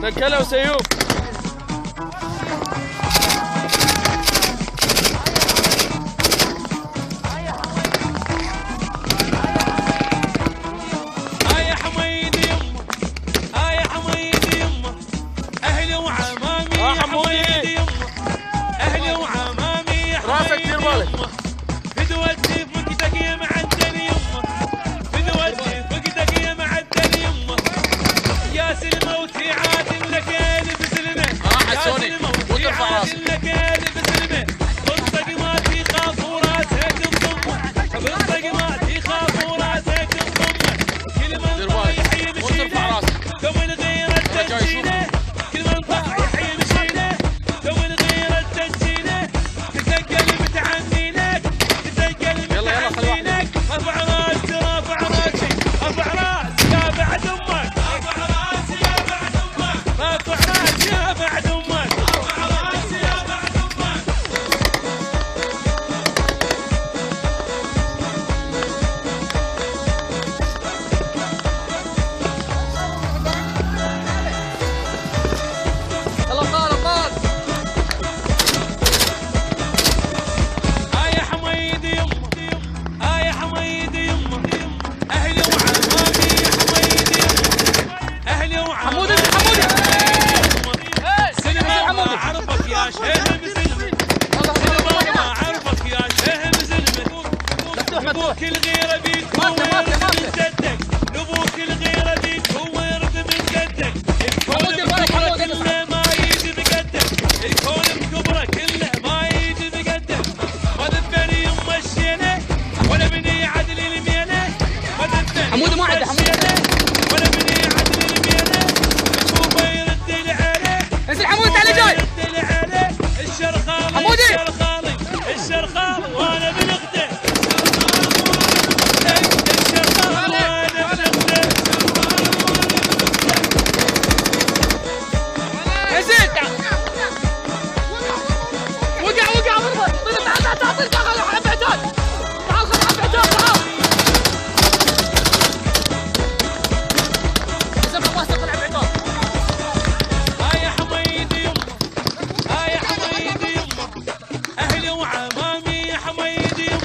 نكلوا سيوف. يا حميدي يمه يا حميدي يمه اهلي وعمامي يا حميدي يمه اهلي وعمامي يا حميدي يمه بدوتي فقدك يا معدل يمه بدوتي فقدك يا معدل يمه يا سلمى وتعادل لك يا بسلمه يا سلمى وتعادل لك يا بسلمه بالطق ما تخاف وراسك تضمه بالطق ما تخاف وراسك تضمه كل من طايح يمشيله كون غير التنجيله كل من طايح يمشيله كون غير التنجيله تسجل متعني لك تسجل متعني لك ارفع راسي رافع راسي ارفع راسي يا بعد امك ارفع راسي يا بعد امك رافع راسي يا بعد امك ارفع راسي يا بعد امك يلا طال يا حميدي يمه يا حميدي يمه اهلي وعمامي يا حميدي يمه اهلي وعمامي سلمى ما عرفك يا شهم سلمى سلمى ما عرفك يا شهم سلمى نبوك الغيره بيك هو يرد من جدك نبوك الغيره بيك هو يرد من جدك الكون بكبرك كله ما يجي بقدك الكون بكبرك كله ما يجي بقدك ما ذبني يما الشيله ولا بني عدل الميله ما ذبني حمود ما عنده ولا بني عدل الميله شوفه يرد لي عليه انزل حمود تعال جاي يرد لي عليه الشرخالي حمودي. الشرخالي الشرخالي وانا بنخده الشرخالي وانا بنخده انزل تعال وقع ضربه تعال تعال حب عتاد تعال خذ حب عتاد تعال سبق الله سبق العب عتاد يا حميدي يمه يا حميدي يمه اهلي وعمامي يا حميدي يمه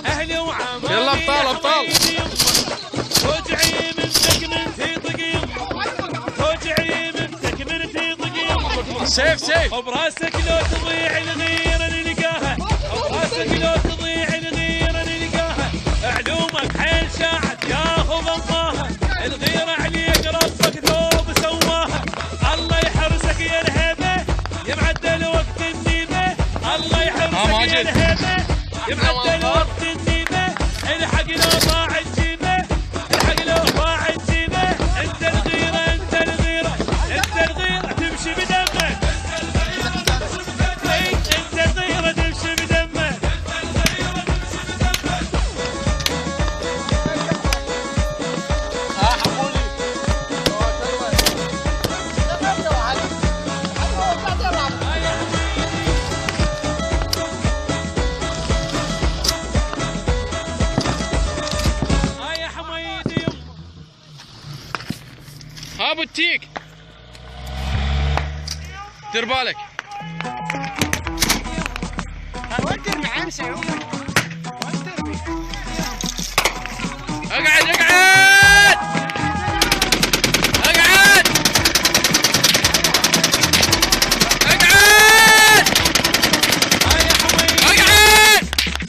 اهلي وعمامي يلا أبطال، يا أبطال. حميدي يمه توجعي من سكن في طق يمه توجعي من سكن في طق يمه سيف براسك لو تضيع الغيره نلقاها براسك لو تضيع الغيره نلقاها علومك حيل شاعت ياخذ الله الغيره عليك ربك ثوب سواها الله يحرسك يا الهيبه يا معدل وقت النيبه الله يحرسك يا الهيبه يا معدل وقت النيبه الحق لو ضاع الجيبه الحق لو ضاع الجيبه انت الغيره انت الغيره انت الغيره تمشي بدمك انت الغيره تمشي بدمك يا حميدي يمه ابو التيك دير بالك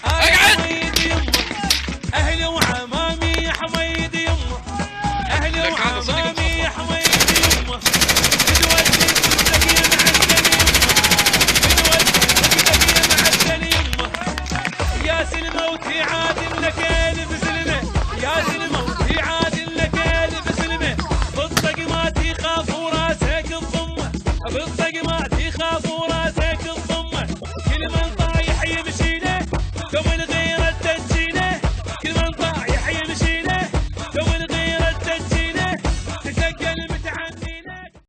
اقعد يا حميدي يمه اهلي وعمامي يا حميدي يمه اهلي وعمامي يا حميدي يمه بدوتي فقدك يا معدل يمه بدوتي فقدك يا معدل يمه يا سلمى وتعادل لك يا بسلمه يا سلمى وتعادل لك يا بسلمه بالطق ما تخاف وراسك تضمه بالطق ما تخاف وراسك